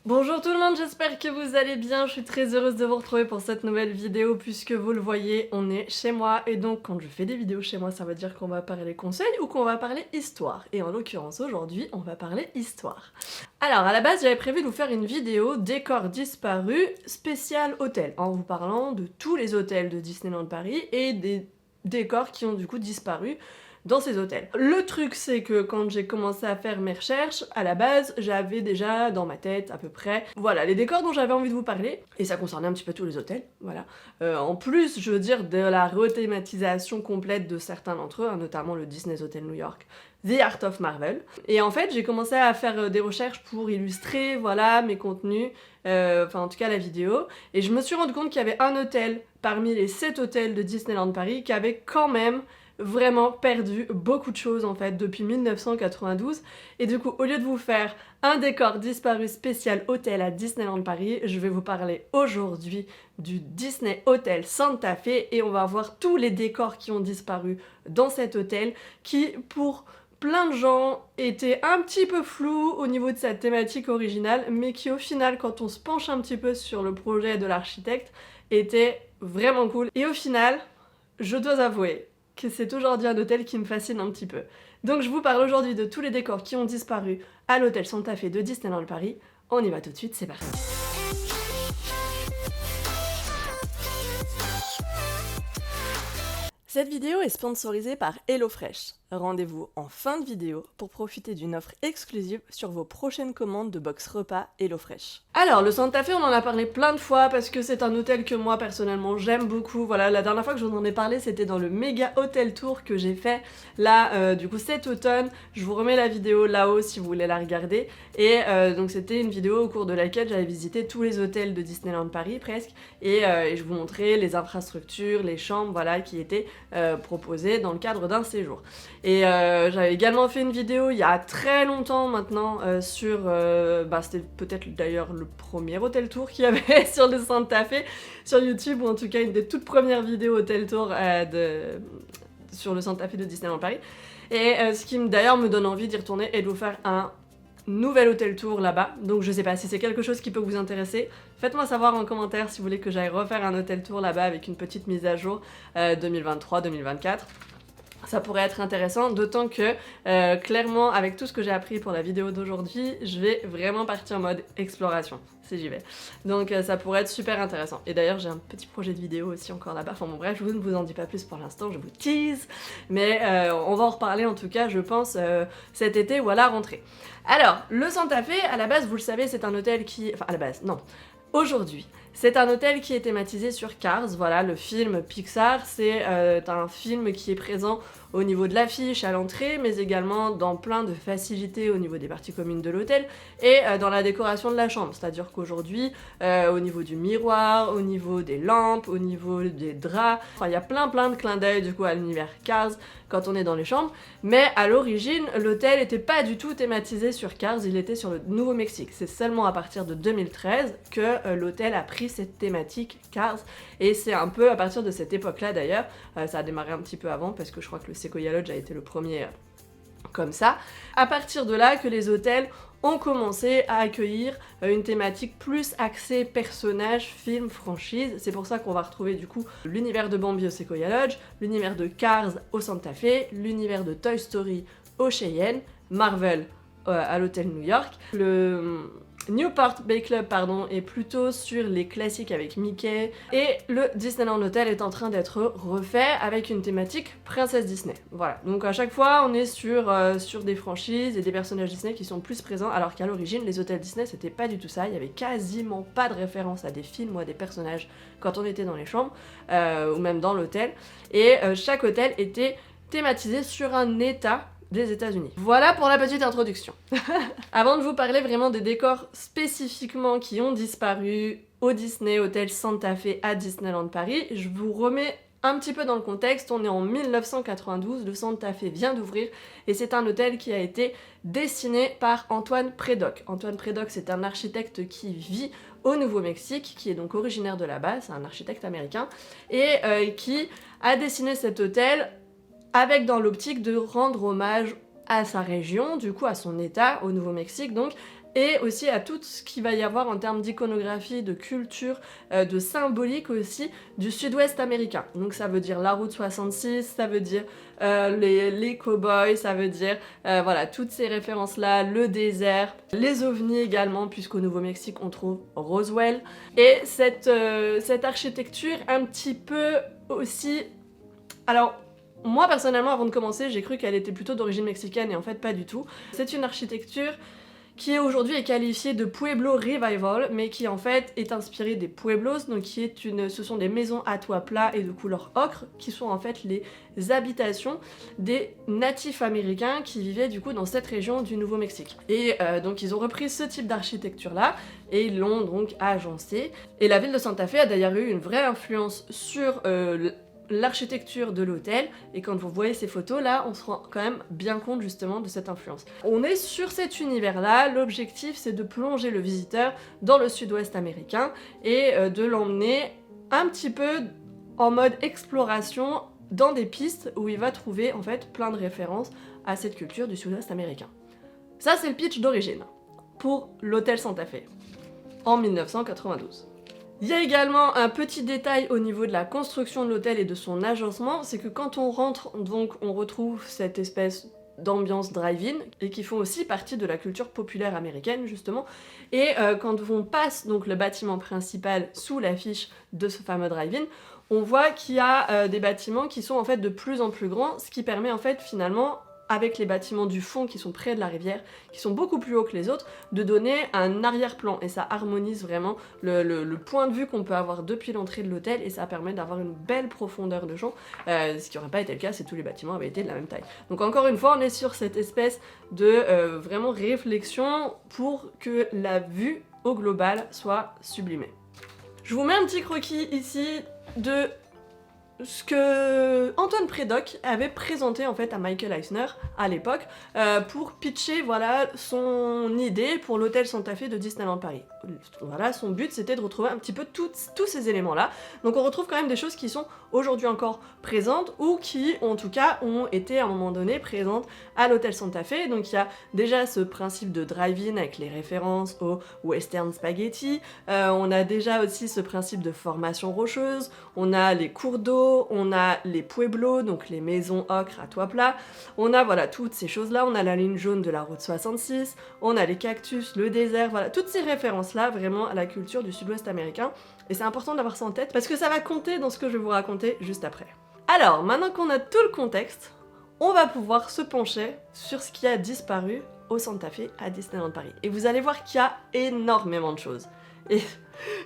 Bonjour tout le monde, j'espère que vous allez bien, je suis très heureuse de vous retrouver pour cette nouvelle vidéo puisque vous le voyez, on est chez moi et donc quand je fais des vidéos chez moi ça veut dire qu'on va parler conseils ou qu'on va parler histoire et en l'occurrence aujourd'hui on va parler histoire. Alors à la base j'avais prévu de vous faire une vidéo décor disparu spécial hôtel en vous parlant de tous les hôtels de Disneyland Paris et des décors qui ont du coup disparu dans ces hôtels. Le truc c'est que quand j'ai commencé à faire mes recherches, à la base j'avais déjà dans ma tête à peu près, voilà, les décors dont j'avais envie de vous parler, et ça concernait un petit peu tous les hôtels, voilà. En plus, je veux dire, de la rethématisation complète de certains d'entre eux, hein, notamment le Disney's Hotel New York, The Art of Marvel. Et en fait, j'ai commencé à faire des recherches pour illustrer, voilà, mes contenus, enfin en tout cas la vidéo, et je me suis rendu compte qu'il y avait un hôtel parmi les 7 hôtels de Disneyland Paris qui avait quand même vraiment perdu beaucoup de choses en fait depuis 1992 et du coup au lieu de vous faire un décor disparu spécial hôtel à Disneyland Paris, je vais vous parler aujourd'hui du Disney Hotel Santa Fe et on va voir tous les décors qui ont disparu dans cet hôtel qui pour plein de gens étaient un petit peu flous au niveau de sa thématique originale mais qui au final quand on se penche un petit peu sur le projet de l'architecte était vraiment cool et au final je dois avouer que c'est aujourd'hui un hôtel qui me fascine un petit peu. Donc je vous parle aujourd'hui de tous les décors qui ont disparu à l'hôtel Santa Fe de Disneyland Paris. On y va tout de suite, c'est parti. Cette vidéo est sponsorisée par HelloFresh. Rendez-vous en fin de vidéo pour profiter d'une offre exclusive sur vos prochaines commandes de box repas HelloFresh. Alors, le Santa Fe, on en a parlé plein de fois parce que c'est un hôtel que moi, personnellement, j'aime beaucoup. Voilà, la dernière fois que je vous en ai parlé, c'était dans le méga hôtel tour que j'ai fait là, du coup, cet automne. Je vous remets la vidéo là-haut si vous voulez la regarder. Et donc, c'était une vidéo au cours de laquelle j'avais visité tous les hôtels de Disneyland Paris, presque. Et je vous montrais les infrastructures, les chambres, voilà, qui étaient proposées dans le cadre d'un séjour. Et j'avais également fait une vidéo il y a très longtemps maintenant sur, c'était peut-être d'ailleurs le premier hôtel tour qu'il y avait sur le Santa Fe sur YouTube, ou en tout cas une des toutes premières vidéos hôtel tour sur le Santa Fe de Disneyland Paris. Et ce qui d'ailleurs me donne envie d'y retourner et de vous faire un nouvel hôtel tour là-bas. Donc je sais pas si c'est quelque chose qui peut vous intéresser. Faites-moi savoir en commentaire si vous voulez que j'aille refaire un hôtel tour là-bas avec une petite mise à jour 2023-2024. Ça pourrait être intéressant, d'autant que clairement avec tout ce que j'ai appris pour la vidéo d'aujourd'hui, je vais vraiment partir en mode exploration, si j'y vais. Donc ça pourrait être super intéressant. Et d'ailleurs j'ai un petit projet de vidéo aussi encore là-bas, enfin bon bref, je ne vous en dis pas plus pour l'instant, je vous tease, mais on va en reparler en tout cas je pense cet été ou à la rentrée. Alors, le Santa Fe, à la base vous le savez, c'est un hôtel qui... Enfin à la base, non. Aujourd'hui, c'est un hôtel qui est thématisé sur Cars, voilà, le film Pixar, c'est un film qui est présent au niveau de l'affiche à l'entrée, mais également dans plein de facilités au niveau des parties communes de l'hôtel et dans la décoration de la chambre, c'est-à-dire qu'aujourd'hui, au niveau du miroir, au niveau des lampes, au niveau des draps, enfin il y a plein de clins d'œil du coup à l'univers Cars quand on est dans les chambres, mais à l'origine, l'hôtel n'était pas du tout thématisé sur Cars, il était sur le Nouveau-Mexique. C'est seulement à partir de 2013 que l'hôtel a pris cette thématique Cars, et c'est un peu à partir de cette époque-là d'ailleurs, ça a démarré un petit peu avant parce que je crois que le Sequoia Lodge a été le premier comme ça, à partir de là que les hôtels ont commencé à accueillir une thématique plus axée personnage, film, franchise. C'est pour ça qu'on va retrouver du coup l'univers de Bambi au Sequoia Lodge, l'univers de Cars au Santa Fe, l'univers de Toy Story au Cheyenne, Marvel à l'hôtel New York, le Newport Bay Club est plutôt sur les classiques avec Mickey, et le Disneyland Hotel est en train d'être refait avec une thématique princesse Disney. Voilà, donc à chaque fois on est sur des franchises et des personnages Disney qui sont plus présents, alors qu'à l'origine les hôtels Disney c'était pas du tout ça, il y avait quasiment pas de référence à des films ou à des personnages quand on était dans les chambres, ou même dans l'hôtel, et chaque hôtel était thématisé sur un état des États-Unis. Voilà pour la petite introduction. Avant de vous parler vraiment des décors spécifiquement qui ont disparu au Disney Hotel Santa Fe à Disneyland Paris, je vous remets un petit peu dans le contexte. On est en 1992, le Santa Fe vient d'ouvrir et c'est un hôtel qui a été dessiné par Antoine Prédoc. Antoine Prédoc, c'est un architecte qui vit au Nouveau-Mexique, qui est donc originaire de là-bas, c'est un architecte américain, et qui a dessiné cet hôtel avec dans l'optique de rendre hommage à sa région, du coup à son état, au Nouveau-Mexique donc, et aussi à tout ce qu'il va y avoir en termes d'iconographie, de culture, de symbolique aussi du sud-ouest américain. Donc ça veut dire la route 66, ça veut dire les cow-boys, ça veut dire voilà, toutes ces références-là, le désert, les ovnis également, puisqu'au Nouveau-Mexique on trouve Roswell, et cette architecture un petit peu aussi... Alors, moi personnellement, avant de commencer, j'ai cru qu'elle était plutôt d'origine mexicaine, et en fait pas du tout. C'est une architecture qui aujourd'hui est qualifiée de Pueblo Revival, mais qui en fait est inspirée des Pueblos, donc ce sont des maisons à toit plat et de couleur ocre, qui sont en fait les habitations des natifs américains qui vivaient du coup dans cette région du Nouveau-Mexique. Et donc ils ont repris ce type d'architecture-là, et ils l'ont donc agencé. Et la ville de Santa Fe a d'ailleurs eu une vraie influence sur l'architecture de l'hôtel, et quand vous voyez ces photos là, on se rend quand même bien compte justement de cette influence. On est sur cet univers là, l'objectif c'est de plonger le visiteur dans le sud-ouest américain et de l'emmener un petit peu en mode exploration dans des pistes où il va trouver en fait plein de références à cette culture du sud-ouest américain. Ça c'est le pitch d'origine pour l'hôtel Santa Fe en 1992. Il y a également un petit détail au niveau de la construction de l'hôtel et de son agencement, c'est que quand on rentre, donc on retrouve cette espèce d'ambiance drive-in, et qui font aussi partie de la culture populaire américaine justement, et quand on passe donc le bâtiment principal sous l'affiche de ce fameux drive-in, on voit qu'il y a des bâtiments qui sont en fait de plus en plus grands, ce qui permet en fait finalement, avec les bâtiments du fond qui sont près de la rivière, qui sont beaucoup plus hauts que les autres, de donner un arrière-plan, et ça harmonise vraiment le point de vue qu'on peut avoir depuis l'entrée de l'hôtel, et ça permet d'avoir une belle profondeur de champ, ce qui n'aurait pas été le cas si tous les bâtiments avaient été de la même taille. Donc encore une fois, on est sur cette espèce de vraiment réflexion pour que la vue au global soit sublimée. Je vous mets un petit croquis ici de ce que Antoine Prédoc avait présenté en fait à Michael Eisner à l'époque pour pitcher voilà son idée pour l'hôtel Santa Fe de Disneyland Paris. Voilà, son but c'était de retrouver un petit peu tous ces éléments là. Donc on retrouve quand même des choses qui sont aujourd'hui encore présentes ou qui en tout cas ont été à un moment donné présentes à l'hôtel Santa Fe. Donc il y a déjà ce principe de drive-in avec les références au western spaghetti, on a déjà aussi ce principe de formation rocheuse, on a les cours d'eau, on a les pueblos, donc les maisons ocre à toit plat, on a voilà toutes ces choses là, on a la ligne jaune de la route 66, on a les cactus, le désert, voilà toutes ces références là vraiment à la culture du sud-ouest américain, et c'est important d'avoir ça en tête parce que ça va compter dans ce que je vais vous raconter juste après. Alors maintenant qu'on a tout le contexte, on va pouvoir se pencher sur ce qui a disparu au Santa Fe à Disneyland Paris, et vous allez voir qu'il y a énormément de choses.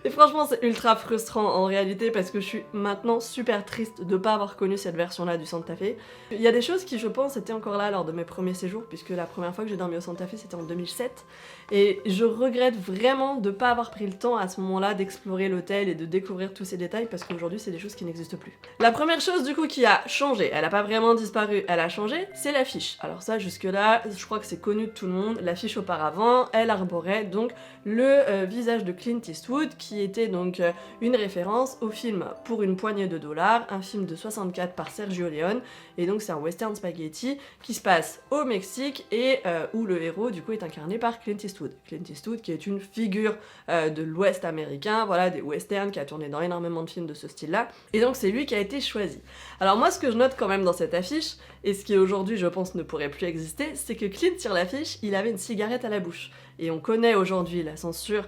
Et franchement c'est ultra frustrant en réalité parce que je suis maintenant super triste de pas avoir connu cette version là du Santa Fe. Il y a des choses qui je pense étaient encore là lors de mes premiers séjours, puisque la première fois que j'ai dormi au Santa Fe c'était en 2007, et je regrette vraiment de pas avoir pris le temps à ce moment là d'explorer l'hôtel et de découvrir tous ces détails, parce qu'aujourd'hui c'est des choses qui n'existent plus. La première chose du coup qui a changé, elle a pas vraiment disparu, elle a changé, c'est l'affiche. Alors ça jusque là je crois que c'est connu de tout le monde, l'affiche auparavant elle arborait donc le visage de Clint Eastwood, qui était donc une référence au film Pour une poignée de dollars, un film de 64 par Sergio Leone, et donc c'est un western spaghetti qui se passe au Mexique et où le héros du coup est incarné par Clint Eastwood. Clint Eastwood qui est une figure de l'ouest américain, voilà, des westerns, qui a tourné dans énormément de films de ce style-là, et donc c'est lui qui a été choisi. Alors moi ce que je note quand même dans cette affiche, et ce qui aujourd'hui je pense ne pourrait plus exister, c'est que Clint sur l'affiche, il avait une cigarette à la bouche. Et on connaît aujourd'hui la censure,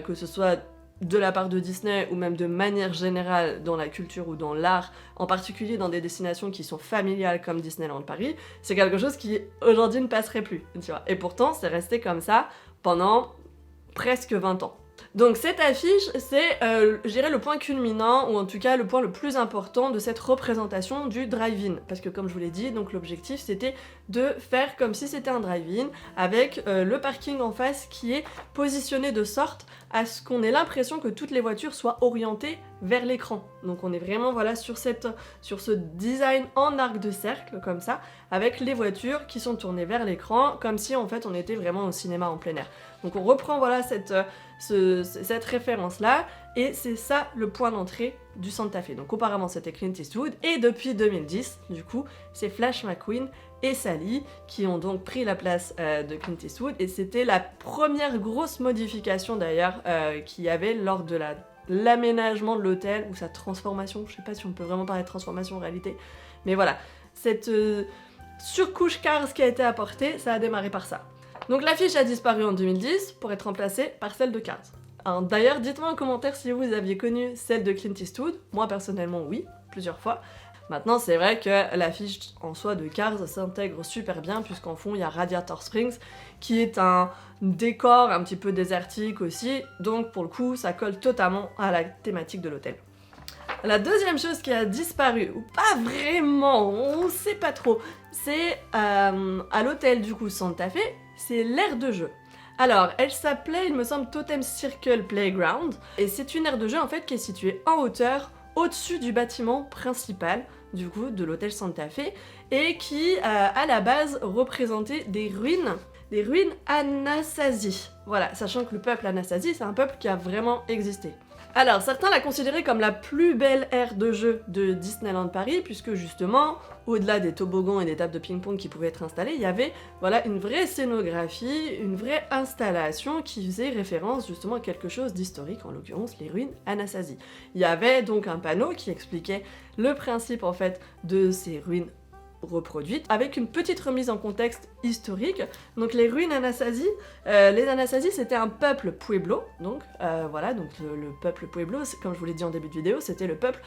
que ce soit de la part de Disney ou même de manière générale dans la culture ou dans l'art, en particulier dans des destinations qui sont familiales comme Disneyland Paris, c'est quelque chose qui aujourd'hui ne passerait plus, tu vois. Et pourtant c'est resté comme ça pendant presque 20 ans. Donc cette affiche, c'est, je dirais, le point culminant, ou en tout cas le point le plus important de cette représentation du drive-in. Parce que comme je vous l'ai dit, donc l'objectif c'était de faire comme si c'était un drive-in, avec le parking en face qui est positionné de sorte à ce qu'on ait l'impression que toutes les voitures soient orientées vers l'écran. Donc on est vraiment voilà sur ce design en arc de cercle, comme ça, avec les voitures qui sont tournées vers l'écran, comme si en fait on était vraiment au cinéma en plein air. Donc on reprend voilà cette référence-là, et c'est ça le point d'entrée du Santa Fe. Donc auparavant c'était Clint Eastwood, et depuis 2010, du coup, c'est Flash McQueen et Sally, qui ont donc pris la place de Clint Eastwood, et c'était la première grosse modification d'ailleurs qu'il y avait lors de l'aménagement de l'hôtel, ou sa transformation, je sais pas si on peut vraiment parler de transformation en réalité, mais voilà, cette surcouche Cars qui a été apportée, ça a démarré par ça. Donc l'affiche a disparu en 2010 pour être remplacée par celle de Cars. Alors, d'ailleurs, dites-moi en commentaire si vous aviez connu celle de Clint Eastwood, moi personnellement oui, plusieurs fois. Maintenant, c'est vrai que l'affiche en soi de Cars s'intègre super bien, puisqu'en fond, il y a Radiator Springs, qui est un décor un petit peu désertique aussi, donc pour le coup, ça colle totalement à la thématique de l'hôtel. La deuxième chose qui a disparu, ou pas vraiment, on sait pas trop, c'est à l'hôtel du coup Santa Fe, c'est l'aire de jeu. Alors, elle s'appelait, il me semble, Totem Circle Playground, et c'est une aire de jeu en fait qui est située en hauteur, au-dessus du bâtiment principal, du coup, de l'hôtel Santa Fe, et qui, à la base, représentait des ruines Anasazi. Voilà, sachant que le peuple Anasazi, c'est un peuple qui a vraiment existé. Alors, certains la considéraient comme la plus belle aire de jeu de Disneyland Paris, puisque justement, au-delà des toboggans et des tables de ping-pong qui pouvaient être installées, il y avait voilà, une vraie scénographie, une vraie installation qui faisait référence justement à quelque chose d'historique, en l'occurrence les ruines Anasazi. Il y avait donc un panneau qui expliquait le principe en fait de ces ruines reproduite, avec une petite remise en contexte historique. Donc les ruines Anasazi, les Anasazi c'était un peuple Pueblo, donc voilà, donc le peuple Pueblo, comme je vous l'ai dit en début de vidéo, c'était le peuple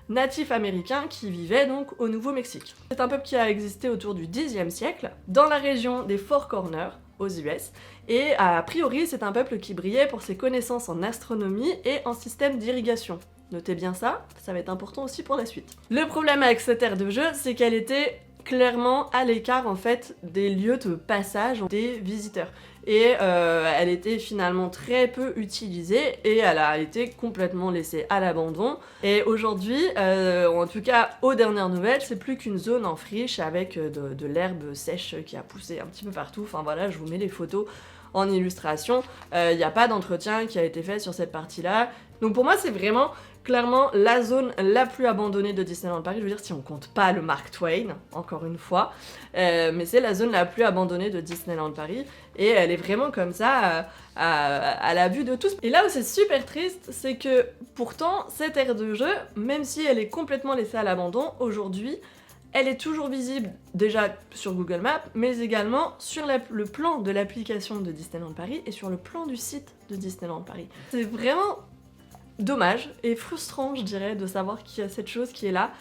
natif américain qui vivait donc au Nouveau-Mexique. C'est un peuple qui a existé autour du Xe siècle, dans la région des Four Corners, aux US, et a priori c'est un peuple qui brillait pour ses connaissances en astronomie et en système d'irrigation. Notez bien ça, ça va être important aussi pour la suite. Le problème avec cette aire de jeu, c'est qu'elle était clairement à l'écart en fait des lieux de passage des visiteurs. Et elle était finalement très peu utilisée et elle a été complètement laissée à l'abandon. Et aujourd'hui, en tout cas aux dernières nouvelles, c'est plus qu'une zone en friche avec de l'herbe sèche qui a poussé un petit peu partout. Enfin voilà, je vous mets les photos en illustration. Il n'y a pas d'entretien qui a été fait sur cette partie-là. Donc pour moi, c'est vraiment clairement la zone la plus abandonnée de Disneyland Paris, je veux dire si on compte pas le Mark Twain, encore une fois, mais c'est la zone la plus abandonnée de Disneyland Paris, et elle est vraiment comme ça, à la vue de tous. Et là où c'est super triste, c'est que pourtant, cette aire de jeu, même si elle est complètement laissée à l'abandon, aujourd'hui, elle est toujours visible déjà sur Google Maps, mais également sur le plan de l'application de Disneyland Paris et sur le plan du site de Disneyland Paris. C'est vraiment dommage et frustrant, je dirais, de savoir qu'il y a cette chose qui est là,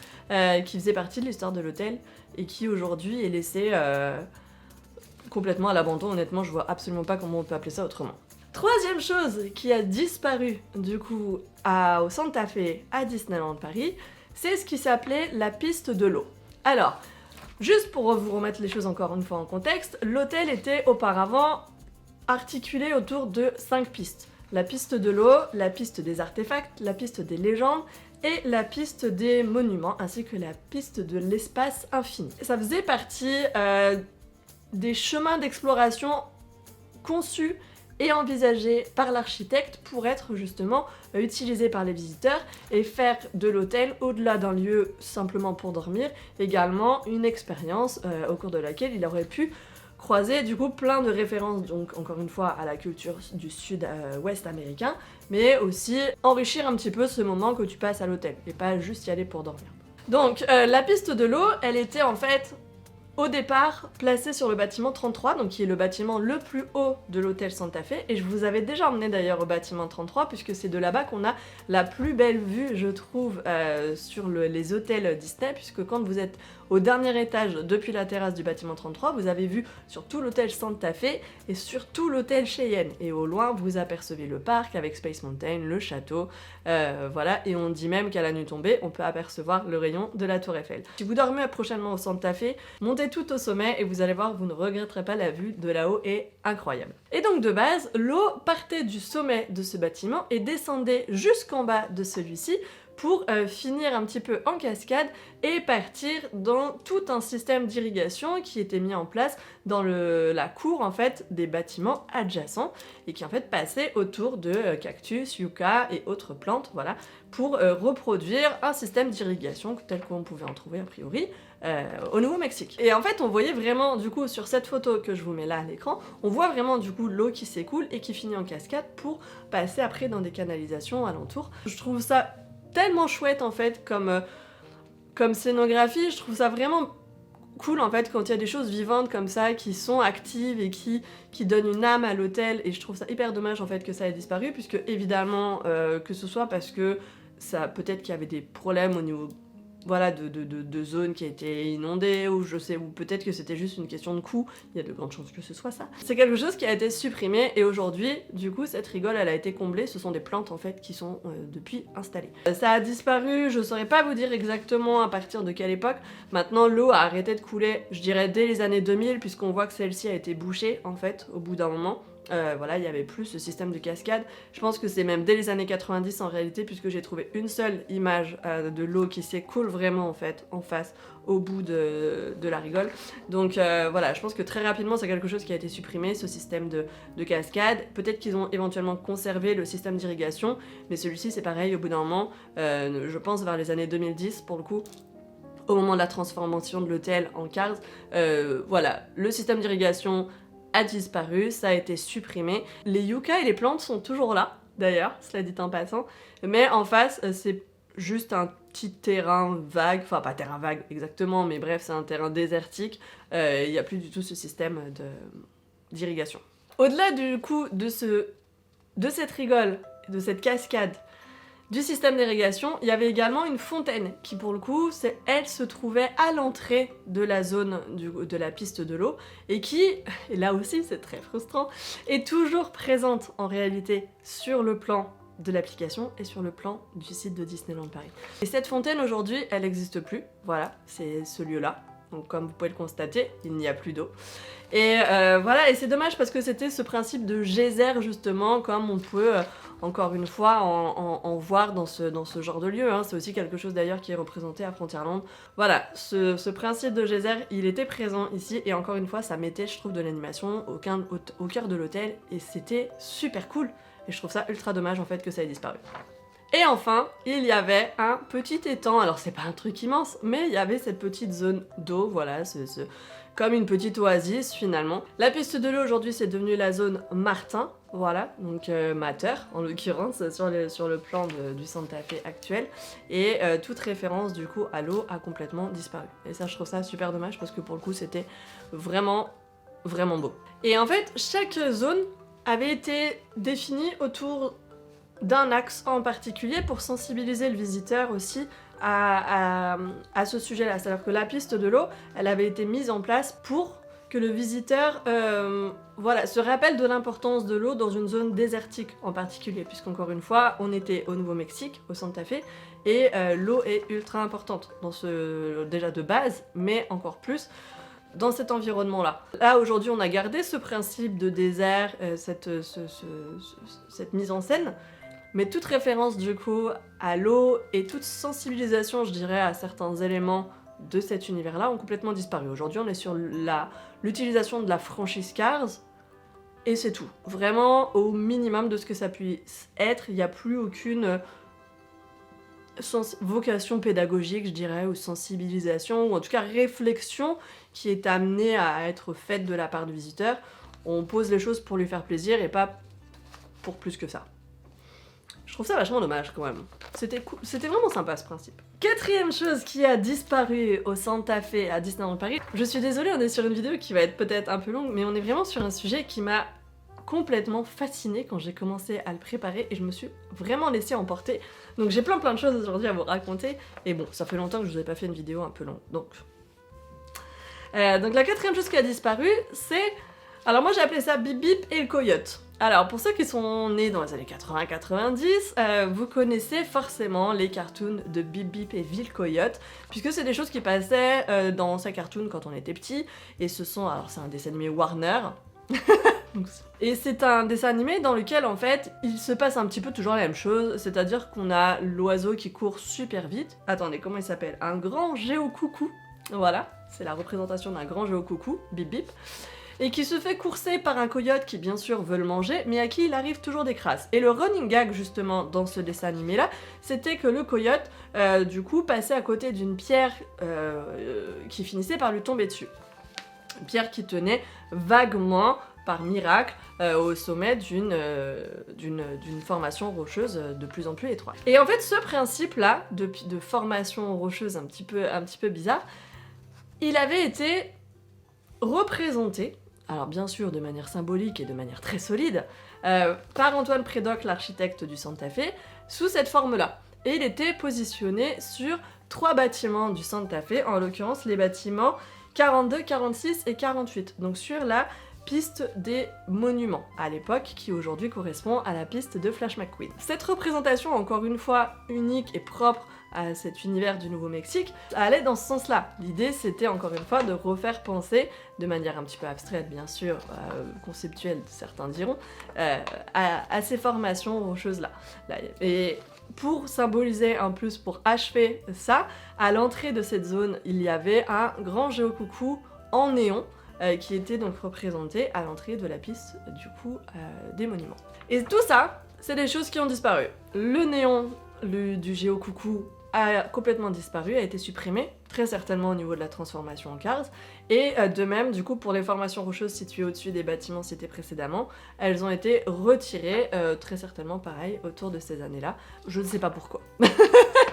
qui faisait partie de l'histoire de l'hôtel et qui aujourd'hui est laissée complètement à l'abandon. Honnêtement, je vois absolument pas comment on peut appeler ça autrement. Troisième chose qui a disparu du coup au Santa Fe à Disneyland Paris, c'est ce qui s'appelait la piste de l'eau. Alors, juste pour vous remettre les choses encore une fois en contexte, l'hôtel était auparavant articulé autour de 5 pistes. La piste de l'eau, la piste des artefacts, la piste des légendes et la piste des monuments, ainsi que la piste de l'espace infini. Ça faisait partie des chemins d'exploration conçus et envisagés par l'architecte pour être justement utilisés par les visiteurs et faire de l'hôtel, au-delà d'un lieu simplement pour dormir, également une expérience au cours de laquelle il aurait pu croiser du coup plein de références, donc encore une fois à la culture du sud-ouest américain, mais aussi enrichir un petit peu ce moment que tu passes à l'hôtel, et pas juste y aller pour dormir. Donc la piste de l'eau, elle était en fait au départ placée sur le bâtiment 33, donc qui est le bâtiment le plus haut de l'hôtel Santa Fe, et je vous avais déjà emmené d'ailleurs au bâtiment 33, puisque c'est de là-bas qu'on a la plus belle vue, je trouve, sur les hôtels Disney, puisque quand vous êtes au dernier étage depuis la terrasse du bâtiment 33, vous avez vu sur tout l'hôtel Santa Fe et sur tout l'hôtel Cheyenne, et au loin vous apercevez le parc avec Space Mountain, le château, voilà, et on dit même qu'à la nuit tombée, on peut apercevoir le rayon de la Tour Eiffel. Si vous dormez prochainement au Santa Fe, montez tout au sommet et vous allez voir, vous ne regretterez pas, la vue de là-haut est incroyable. Et donc de base, l'eau partait du sommet de ce bâtiment et descendait jusqu'en bas de celui-ci pour finir un petit peu en cascade et partir dans tout un système d'irrigation qui était mis en place dans la cour en fait des bâtiments adjacents et qui en fait passait autour de cactus, yucca et autres plantes, voilà, pour reproduire un système d'irrigation tel qu'on pouvait en trouver a priori au Nouveau-Mexique. Et en fait on voyait vraiment du coup sur cette photo que je vous mets là à l'écran, on voit vraiment du coup l'eau qui s'écoule et qui finit en cascade pour passer après dans des canalisations alentours. Je trouve ça tellement chouette en fait comme scénographie, je trouve ça vraiment cool en fait quand il y a des choses vivantes comme ça qui sont actives et qui donnent une âme à l'hôtel, et je trouve ça hyper dommage en fait que ça ait disparu, puisque évidemment que ce soit parce que ça peut-être qu'il y avait des problèmes au niveau voilà, de zones qui étaient inondées, ou je sais, ou peut-être que c'était juste une question de coût, il y a de grandes chances que ce soit ça. C'est quelque chose qui a été supprimé, et aujourd'hui, du coup, cette rigole, elle a été comblée, ce sont des plantes en fait qui sont depuis installées. Ça a disparu, je saurais pas vous dire exactement à partir de quelle époque. Maintenant, l'eau a arrêté de couler, je dirais dès les années 2000, puisqu'on voit que celle-ci a été bouchée, en fait, au bout d'un moment. Voilà, il n'y avait plus ce système de cascade. Je pense que c'est même dès les années 90 en réalité, puisque j'ai trouvé une seule image de l'eau qui s'écoule vraiment en fait en face au bout de la rigole. Donc voilà, je pense que très rapidement c'est quelque chose qui a été supprimé, ce système de cascade. Peut-être qu'ils ont éventuellement conservé le système d'irrigation, mais celui-ci c'est pareil au bout d'un moment, je pense vers les années 2010 pour le coup. Au moment de la transformation de l'hôtel en Cars, voilà, le système d'irrigation a disparu, ça a été supprimé. Les yuccas et les plantes sont toujours là, d'ailleurs, cela dit en passant, mais en face, c'est juste un petit terrain vague, enfin pas terrain vague exactement, mais bref, c'est un terrain désertique, il n'y a plus du tout ce système d'irrigation. Au-delà du coup de cette rigole, de cette cascade, du système d'irrigation, il y avait également une fontaine qui pour le coup, elle se trouvait à l'entrée de la zone de la piste de l'eau et qui, et là aussi c'est très frustrant, est toujours présente en réalité sur le plan de l'application et sur le plan du site de Disneyland Paris. Et cette fontaine aujourd'hui, elle n'existe plus, voilà, c'est ce lieu-là. Donc comme vous pouvez le constater, il n'y a plus d'eau. Et voilà, et c'est dommage parce que c'était ce principe de geyser justement, comme on peut encore une fois en voir dans ce genre de lieu, hein. C'est aussi quelque chose d'ailleurs qui est représenté à Frontierland. Voilà, ce principe de geyser, il était présent ici, et encore une fois ça mettait, je trouve, de l'animation au cœur de l'hôtel, et c'était super cool. Et je trouve ça ultra dommage en fait que ça ait disparu. Et enfin, il y avait un petit étang, alors c'est pas un truc immense, mais il y avait cette petite zone d'eau, voilà, comme une petite oasis finalement. La piste de l'eau aujourd'hui c'est devenu la zone Martin, voilà, donc Mater en l'occurrence sur le plan du Santa Fe actuel, et toute référence du coup à l'eau a complètement disparu. Et ça je trouve ça super dommage parce que pour le coup c'était vraiment vraiment beau. Et en fait chaque zone avait été définie autour d'un axe en particulier pour sensibiliser le visiteur aussi à ce sujet-là. C'est-à-dire que la piste de l'eau, elle avait été mise en place pour que le visiteur voilà, se rappelle de l'importance de l'eau dans une zone désertique en particulier, puisqu'encore une fois, on était au Nouveau-Mexique, au Santa Fe, et l'eau est ultra importante, déjà de base, mais encore plus dans cet environnement-là. Là, aujourd'hui, on a gardé ce principe de désert, cette mise en scène, mais toute référence du coup à l'eau et toute sensibilisation, je dirais, à certains éléments de cet univers-là ont complètement disparu. Aujourd'hui, on est sur l'utilisation de la franchise Cars, et c'est tout. Vraiment au minimum de ce que ça puisse être, il n'y a plus aucune vocation pédagogique, je dirais, ou sensibilisation, ou en tout cas réflexion qui est amenée à être faite de la part du visiteur. On pose les choses pour lui faire plaisir et pas pour plus que ça. Je trouve ça vachement dommage quand même. C'était cool. C'était vraiment sympa ce principe. Quatrième chose qui a disparu au Santa Fe à Disneyland Paris. Je suis désolée, on est sur une vidéo qui va être peut-être un peu longue, mais on est vraiment sur un sujet qui m'a complètement fascinée quand j'ai commencé à le préparer, et je me suis vraiment laissée emporter. Donc j'ai plein de choses aujourd'hui à vous raconter, et bon, ça fait longtemps que je vous ai pas fait une vidéo un peu longue, donc la quatrième chose qui a disparu, c'est... Alors moi j'ai appelé ça Bip Bip et le coyote. Alors pour ceux qui sont nés dans les années 80-90, vous connaissez forcément les cartoons de Bip Bip et Ville Coyote, puisque c'est des choses qui passaient dans ces cartoons quand on était petit, et ce sont... Alors c'est un dessin animé Warner, Et c'est un dessin animé dans lequel en fait il se passe un petit peu toujours la même chose, c'est-à-dire qu'on a l'oiseau qui court super vite. Attendez, comment il s'appelle? Un grand géocoucou. Voilà, c'est la représentation d'un grand géocoucou, bip bip. Et qui se fait courser par un coyote qui bien sûr veut le manger, mais à qui il arrive toujours des crasses. Et le running gag justement dans ce dessin animé là, c'était que le coyote du coup passait à côté d'une pierre qui finissait par lui tomber dessus. Une pierre qui tenait vaguement, par miracle, au sommet d'une formation rocheuse de plus en plus étroite. Et en fait ce principe là, de formation rocheuse un petit peu bizarre, il avait été représenté, alors bien sûr de manière symbolique et de manière très solide, par Antoine Prédoc, l'architecte du Santa Fe, sous cette forme-là. Et il était positionné sur 3 bâtiments du Santa Fe, en l'occurrence les bâtiments 42, 46 et 48, donc sur la piste des monuments, à l'époque, qui aujourd'hui correspond à la piste de Flash McQueen. Cette représentation, encore une fois, unique et propre à cet univers du Nouveau-Mexique, allait dans ce sens-là. L'idée, c'était encore une fois de refaire penser, de manière un petit peu abstraite bien sûr, conceptuelle certains diront, à ces formations rocheuses-là. Et pour symboliser en plus, pour achever ça, à l'entrée de cette zone, il y avait un grand géocoucou en néon, qui était donc représenté à l'entrée de la piste du coup des monuments. Et tout ça, c'est des choses qui ont disparu. Le néon du géocoucou a complètement disparu, a été supprimé, très certainement au niveau de la transformation en Cars, et de même, du coup, pour les formations rocheuses situées au-dessus des bâtiments cités précédemment, elles ont été retirées, très certainement pareil, autour de ces années-là. Je ne sais pas pourquoi.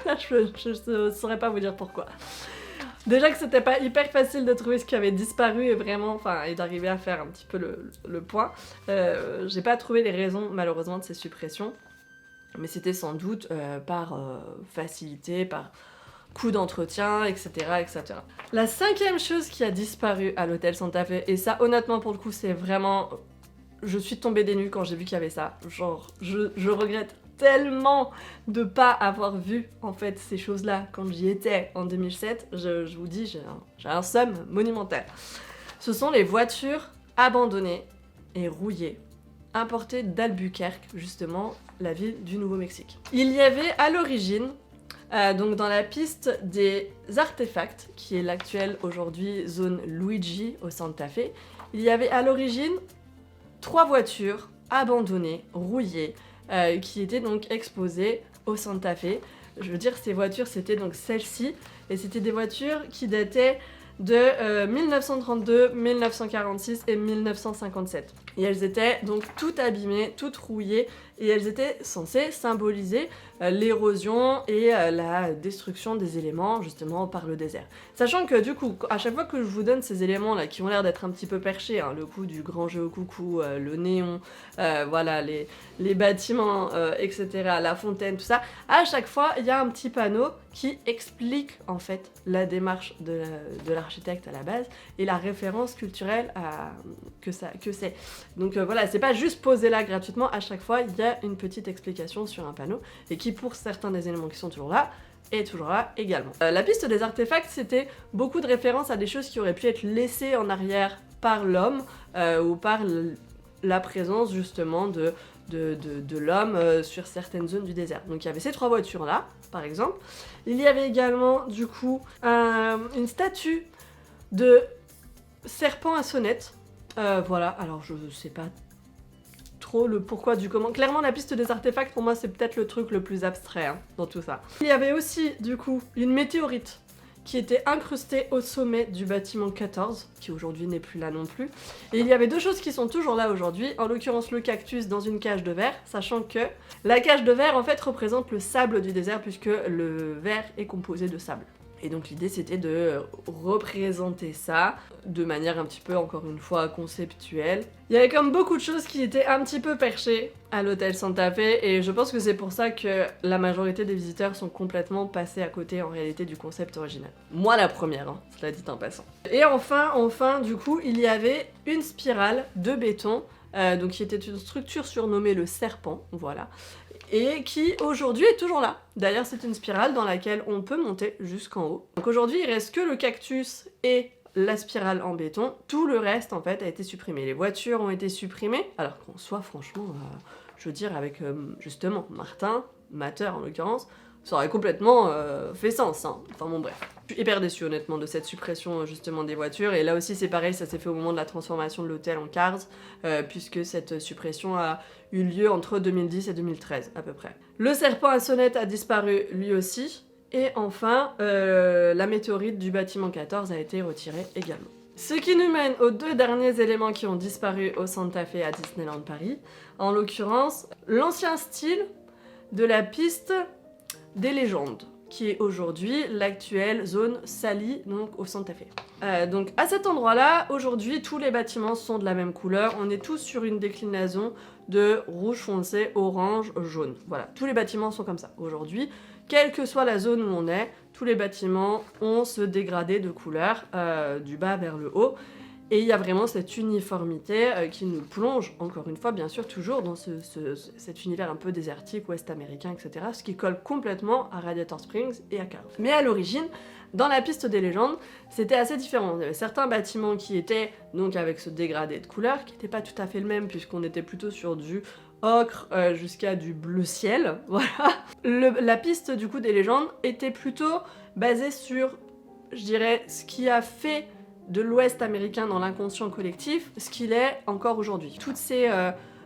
je saurais pas vous dire pourquoi. Déjà que c'était pas hyper facile de trouver ce qui avait disparu et vraiment, et d'arriver à faire un petit peu le point. J'ai pas trouvé les raisons, malheureusement, de ces suppressions. Mais c'était sans doute par facilité, par coût d'entretien, etc., etc. La 5e chose qui a disparu à l'hôtel Santa Fe, et ça, honnêtement, pour le coup, c'est vraiment... Je suis tombée des nues quand j'ai vu qu'il y avait ça. Genre, je regrette tellement de pas avoir vu, en fait, ces choses-là quand j'y étais en 2007. Je vous dis, j'ai un somme monumental. Ce sont les voitures abandonnées et rouillées, importées d'Albuquerque, justement, la ville du Nouveau-Mexique. Il y avait à l'origine, donc dans la piste des artefacts, qui est l'actuelle aujourd'hui zone Luigi au Santa Fe, il y avait à l'origine 3 voitures abandonnées, rouillées, qui étaient donc exposées au Santa Fe. Je veux dire, ces voitures, c'était donc celles-ci, et c'était des voitures qui dataient de 1932, 1946 et 1957. Et elles étaient donc toutes abîmées, toutes rouillées, et elles étaient censées symboliser l'érosion et la destruction des éléments justement par le désert. Sachant que du coup, à chaque fois que je vous donne ces éléments là qui ont l'air d'être un petit peu perchés, hein, le coup du grand géocoucou, le néon, voilà, les bâtiments, etc., la fontaine, tout ça, à chaque fois il y a un petit panneau qui explique en fait la démarche de l'architecte à la base et la référence culturelle que c'est. Donc voilà, c'est pas juste posé là gratuitement, à chaque fois il y a une petite explication sur un panneau et qui pour certains des éléments qui sont toujours là est toujours là également. La piste des artefacts, c'était beaucoup de références à des choses qui auraient pu être laissées en arrière par l'homme ou par la présence justement de l'homme sur certaines zones du désert. Donc il y avait ces 3 voitures là, par exemple. Il y avait également du coup une statue de serpent à sonnette. Voilà, alors je sais pas trop le pourquoi du comment. Clairement la piste des artefacts pour moi c'est peut-être le truc le plus abstrait hein, dans tout ça. Il y avait aussi du coup une météorite qui était incrustée au sommet du bâtiment 14, qui aujourd'hui n'est plus là non plus. Et il y avait 2 choses qui sont toujours là aujourd'hui, en l'occurrence le cactus dans une cage de verre, sachant que la cage de verre en fait représente le sable du désert puisque le verre est composé de sable. Et donc l'idée c'était de représenter ça de manière un petit peu, encore une fois, conceptuelle. Il y avait comme beaucoup de choses qui étaient un petit peu perchées à l'hôtel Santa Fe et je pense que c'est pour ça que la majorité des visiteurs sont complètement passés à côté en réalité du concept original. Moi la première, hein, cela dit en passant. Et enfin, du coup, il y avait une spirale de béton, donc qui était une structure surnommée le serpent, voilà, et qui aujourd'hui est toujours là. D'ailleurs c'est une spirale dans laquelle on peut monter jusqu'en haut. Donc aujourd'hui il reste que le cactus et la spirale en béton. Tout le reste, en fait, a été supprimé. Les voitures ont été supprimées, alors qu'en soi, franchement, je veux dire, avec, justement, Martin, Matter en l'occurrence, ça aurait complètement fait sens, hein. Enfin bon bref. Je suis hyper déçue honnêtement de cette suppression justement des voitures, et là aussi c'est pareil, ça s'est fait au moment de la transformation de l'hôtel en Cars, puisque cette suppression a eu lieu entre 2010 et 2013 à peu près. Le serpent à sonnette a disparu lui aussi, et enfin la météorite du bâtiment 14 a été retirée également. Ce qui nous mène aux deux derniers éléments qui ont disparu au Santa Fe à Disneyland Paris, en l'occurrence l'ancien style de la piste des légendes, qui est aujourd'hui l'actuelle zone Sally, donc au Santa Fe. Donc à cet endroit-là, aujourd'hui, tous les bâtiments sont de la même couleur. On est tous sur une déclinaison de rouge foncé, orange, jaune. Voilà, tous les bâtiments sont comme ça. Aujourd'hui, quelle que soit la zone où on est, tous les bâtiments ont ce dégradé de couleur du bas vers le haut. Et il y a vraiment cette uniformité qui nous plonge, encore une fois, bien sûr, toujours dans cet univers un peu désertique, ouest-américain, etc. Ce qui colle complètement à Radiator Springs et à Cars. Mais à l'origine, dans la piste des légendes, c'était assez différent. Il y avait certains bâtiments qui étaient donc avec ce dégradé de couleur, qui n'était pas tout à fait le même, puisqu'on était plutôt sur du ocre jusqu'à du bleu ciel, voilà. La piste du coup des légendes était plutôt basée sur, je dirais, ce qui a fait de l'Ouest américain dans l'inconscient collectif, ce qu'il est encore aujourd'hui. Toutes ces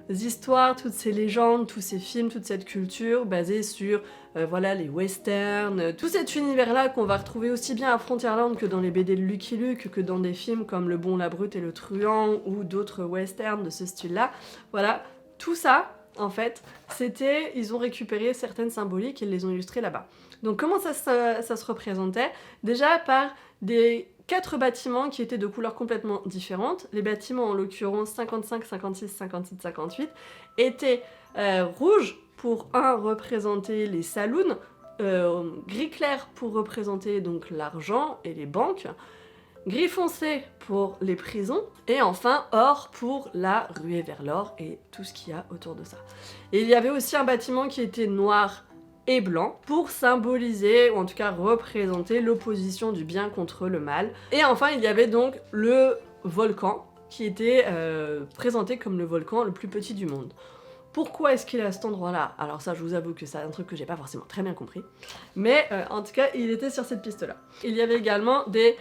histoires, toutes ces légendes, tous ces films, toute cette culture basée sur voilà, les westerns, tout cet univers-là qu'on va retrouver aussi bien à Frontierland que dans les BD de Lucky Luke, que dans des films comme Le Bon, la Brute et le Truand ou d'autres westerns de ce style-là. Voilà, tout ça, en fait, c'était, ils ont récupéré certaines symboliques et ils les ont illustrées là-bas. Donc comment ça se représentait? Déjà par des 4 bâtiments qui étaient de couleurs complètement différentes. Les bâtiments, en l'occurrence 55, 56, 57, 58, étaient rouges pour représenter les saloons, gris clair pour représenter donc l'argent et les banques, gris foncé pour les prisons, et enfin or pour la ruée vers l'or et tout ce qu'il y a autour de ça. Et il y avait aussi un bâtiment qui était noir et blanc pour symboliser, ou en tout cas représenter, l'opposition du bien contre le mal. Et enfin, il y avait donc le volcan qui était présenté comme le volcan le plus petit du monde. Pourquoi est-ce qu'il est à cet endroit-là? Alors ça, je vous avoue que c'est un truc que j'ai pas forcément très bien compris. Mais en tout cas, il était sur cette piste-là. Il y avait également des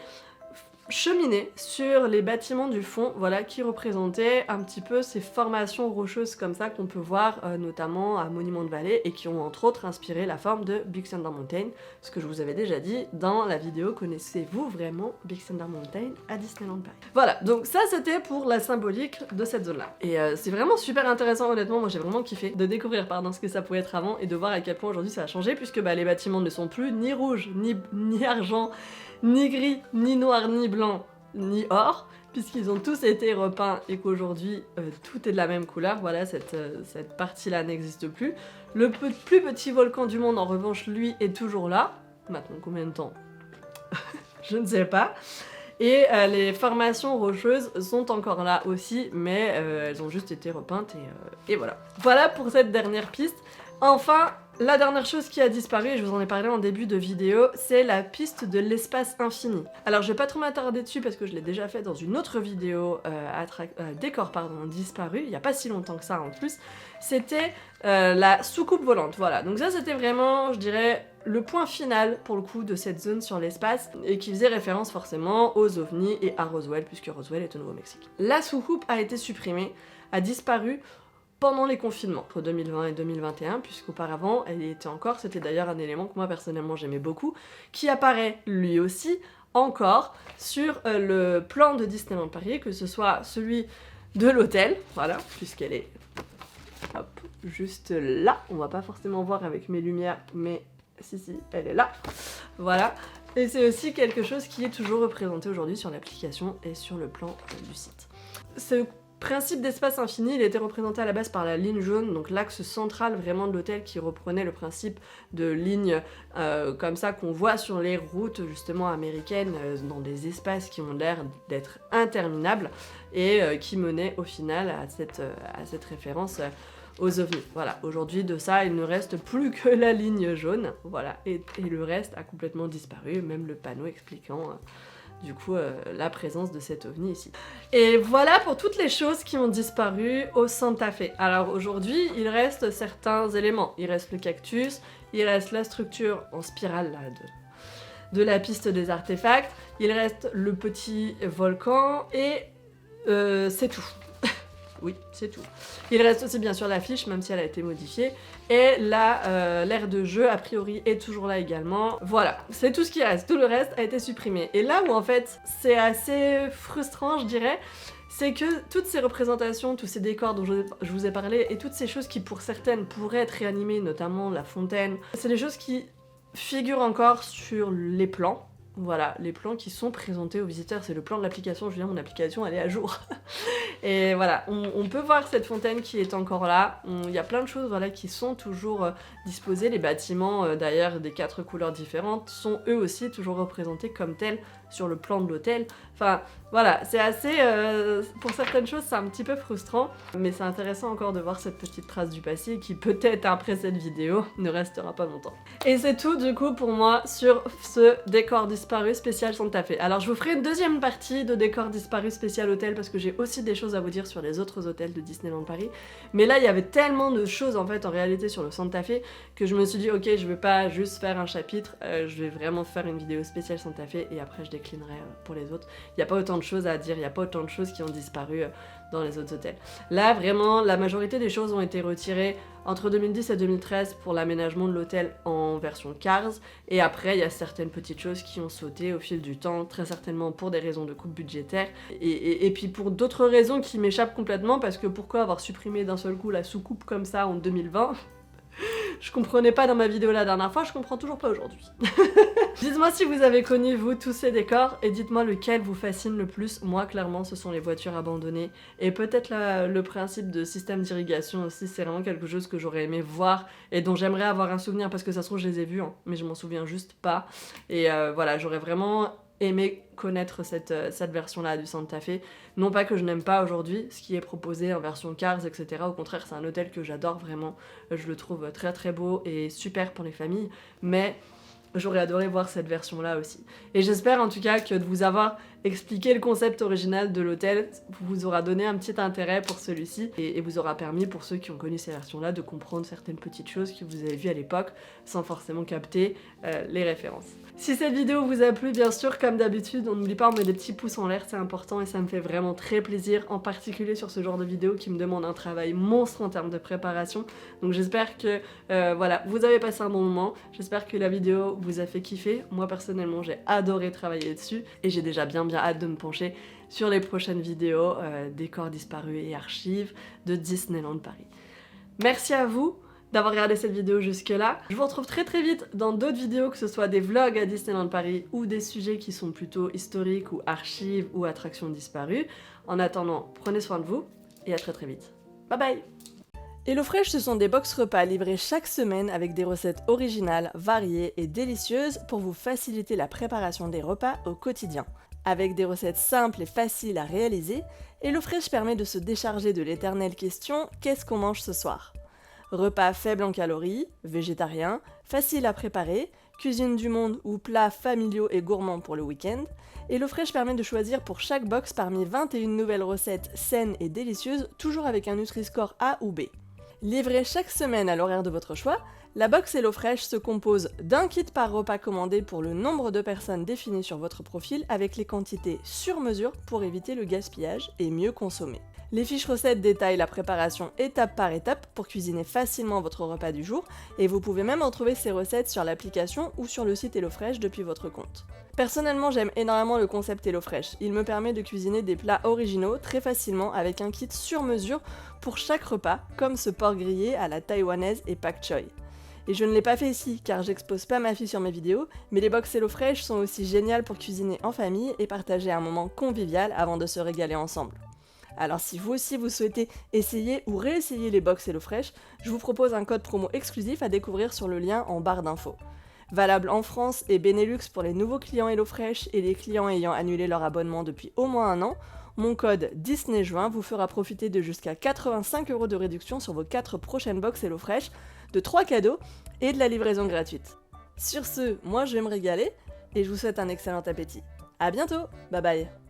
cheminées sur les bâtiments du fond, voilà, qui représentaient un petit peu ces formations rocheuses comme ça qu'on peut voir notamment à Monument de Vallée et qui ont entre autres inspiré la forme de Big Thunder Mountain, ce que je vous avais déjà dit dans la vidéo connaissez-vous vraiment Big Thunder Mountain à Disneyland Paris. Voilà, donc ça c'était pour la symbolique de cette zone-là. Et c'est vraiment super intéressant honnêtement, moi j'ai vraiment kiffé de découvrir ce que ça pouvait être avant et de voir à quel point aujourd'hui ça a changé puisque les bâtiments ne sont plus ni rouges, ni argent, ni gris, ni noir, ni blanc, ni or, puisqu'ils ont tous été repeints et qu'aujourd'hui tout est de la même couleur. Voilà, cette partie-là n'existe plus. Le plus petit volcan du monde, en revanche, lui, est toujours là. Maintenant, combien de temps? Je ne sais pas. Et les formations rocheuses sont encore là aussi, mais elles ont juste été repeintes et voilà. Voilà pour cette dernière piste. Enfin, la dernière chose qui a disparu, et je vous en ai parlé en début de vidéo, c'est la piste de l'espace infini. Alors je vais pas trop m'attarder dessus parce que je l'ai déjà fait dans une autre vidéo décor disparu, il y a pas si longtemps que ça en plus. C'était la soucoupe volante, voilà. Donc ça c'était vraiment, je dirais, le point final pour le coup de cette zone sur l'espace et qui faisait référence forcément aux ovnis et à Roswell puisque Roswell est au Nouveau-Mexique. La soucoupe a été supprimée, a disparu pendant les confinements, entre 2020 et 2021, puisqu'auparavant, elle y était encore, c'était d'ailleurs un élément que moi personnellement j'aimais beaucoup, qui apparaît lui aussi encore sur le plan de Disneyland Paris, que ce soit celui de l'hôtel, voilà, puisqu'elle est hop, juste là, on va pas forcément voir avec mes lumières, mais si, elle est là, voilà. Et c'est aussi quelque chose qui est toujours représenté aujourd'hui sur l'application et sur le plan du site. Ce principe d'espace infini, il était représenté à la base par la ligne jaune, donc l'axe central vraiment de l'hôtel qui reprenait le principe de ligne comme ça qu'on voit sur les routes justement américaines dans des espaces qui ont l'air d'être interminables et qui menaient au final à cette référence aux ovnis. Voilà, aujourd'hui de ça il ne reste plus que la ligne jaune, voilà, et le reste a complètement disparu, même le panneau expliquant du coup la présence de cet ovni ici. Et voilà pour toutes les choses qui ont disparu au Santa Fe. Alors aujourd'hui, il reste certains éléments. Il reste le cactus, il reste la structure en spirale là, de la piste des artefacts, il reste le petit volcan et c'est tout. Oui, c'est tout. Il reste aussi bien sûr l'affiche, même si elle a été modifiée, et là, l'aire de jeu, a priori, est toujours là également. Voilà, c'est tout ce qui reste. Tout le reste a été supprimé. Et là où en fait, c'est assez frustrant, je dirais, c'est que toutes ces représentations, tous ces décors dont je vous ai parlé, et toutes ces choses qui pour certaines pourraient être réanimées, notamment la fontaine, c'est des choses qui figurent encore sur les plans. Voilà, les plans qui sont présentés aux visiteurs, c'est le plan de l'application, Julien, mon application, elle est à jour. Et voilà, on peut voir cette fontaine qui est encore là, il y a plein de choses voilà, qui sont toujours disposées, les bâtiments d'ailleurs des 4 couleurs différentes sont eux aussi toujours représentés comme tels sur le plan de l'hôtel. Enfin voilà, c'est assez, pour certaines choses c'est un petit peu frustrant, mais c'est intéressant encore de voir cette petite trace du passé qui peut-être après cette vidéo ne restera pas longtemps. Et c'est tout du coup pour moi sur ce décor disparu spécial Santa Fe. Alors je vous ferai une deuxième partie de décor disparu spécial hôtel parce que j'ai aussi des choses à vous dire sur les autres hôtels de Disneyland Paris. Mais là il y avait tellement de choses en fait en réalité sur le Santa Fe que je me suis dit ok, je vais pas juste faire un chapitre, je vais vraiment faire une vidéo spéciale Santa Fe et après je déclinerai pour les autres. Il n'y a pas autant de choses à dire, il n'y a pas autant de choses qui ont disparu dans les autres hôtels. Là vraiment la majorité des choses ont été retirées entre 2010 et 2013 pour l'aménagement de l'hôtel en version Cars, et après il y a certaines petites choses qui ont sauté au fil du temps, très certainement pour des raisons de coupe budgétaire, et puis pour d'autres raisons qui m'échappent complètement, parce que pourquoi avoir supprimé d'un seul coup la soucoupe comme ça en 2020 ? Je comprenais pas dans ma vidéo la dernière fois, je comprends toujours pas aujourd'hui. Dites-moi si vous avez connu, vous, tous ces décors, et dites-moi lequel vous fascine le plus. Moi, clairement, ce sont les voitures abandonnées. Et peut-être le principe de système d'irrigation aussi, c'est vraiment quelque chose que j'aurais aimé voir, et dont j'aimerais avoir un souvenir, parce que ça se trouve, je les ai vus, hein, mais je m'en souviens juste pas. Et voilà, j'aurais vraiment aimé connaître cette version-là du Santa Fe. Non pas que je n'aime pas aujourd'hui ce qui est proposé en version Cars, etc. Au contraire, c'est un hôtel que j'adore vraiment. Je le trouve très très beau et super pour les familles, mais j'aurais adoré voir cette version-là aussi. Et j'espère en tout cas que de vous avoir expliqué le concept original de l'hôtel vous aura donné un petit intérêt pour celui-ci et vous aura permis, pour ceux qui ont connu ces versions-là, de comprendre certaines petites choses que vous avez vues à l'époque sans forcément capter les références. Si cette vidéo vous a plu, bien sûr, comme d'habitude, on n'oublie pas, on met des petits pouces en l'air, c'est important et ça me fait vraiment très plaisir, en particulier sur ce genre de vidéo qui me demande un travail monstre en termes de préparation. Donc j'espère que voilà, vous avez passé un bon moment, j'espère que la vidéo vous a fait kiffer. Moi personnellement, j'ai adoré travailler dessus et j'ai déjà bien hâte de me pencher sur les prochaines vidéos décors disparus et archives de Disneyland Paris. Merci à vous d'avoir regardé cette vidéo jusque là. Je vous retrouve très très vite dans d'autres vidéos, que ce soit des vlogs à Disneyland Paris ou des sujets qui sont plutôt historiques ou archives ou attractions disparues. En attendant, prenez soin de vous et à très très vite. Bye bye. HelloFresh, ce sont des box repas livrés chaque semaine avec des recettes originales, variées et délicieuses pour vous faciliter la préparation des repas au quotidien. Avec des recettes simples et faciles à réaliser, HelloFresh permet de se décharger de l'éternelle question « Qu'est-ce qu'on mange ce soir ?» Repas faibles en calories, végétariens, faciles à préparer, cuisine du monde ou plats familiaux et gourmands pour le week-end, HelloFresh permet de choisir pour chaque box parmi 21 nouvelles recettes saines et délicieuses, toujours avec un Nutri-Score A ou B. Livrée chaque semaine à l'horaire de votre choix, la box HelloFresh se compose d'un kit par repas commandé pour le nombre de personnes définies sur votre profil avec les quantités sur mesure pour éviter le gaspillage et mieux consommer. Les fiches recettes détaillent la préparation étape par étape pour cuisiner facilement votre repas du jour et vous pouvez même retrouver ces recettes sur l'application ou sur le site HelloFresh depuis votre compte. Personnellement, j'aime énormément le concept HelloFresh. Il me permet de cuisiner des plats originaux très facilement avec un kit sur mesure pour chaque repas, comme ce porc grillé à la taïwanaise et pak choy. Et je ne l'ai pas fait ici car j'expose pas ma fille sur mes vidéos, mais les box HelloFresh sont aussi géniales pour cuisiner en famille et partager un moment convivial avant de se régaler ensemble. Alors si vous aussi vous souhaitez essayer ou réessayer les box HelloFresh, je vous propose un code promo exclusif à découvrir sur le lien en barre d'infos. Valable en France et Benelux pour les nouveaux clients HelloFresh et les clients ayant annulé leur abonnement depuis au moins un an, mon code DisneyJuin vous fera profiter de jusqu'à 85 € de réduction sur vos 4 prochaines box HelloFresh, de 3 cadeaux et de la livraison gratuite. Sur ce, moi je vais me régaler et je vous souhaite un excellent appétit. À bientôt, bye bye.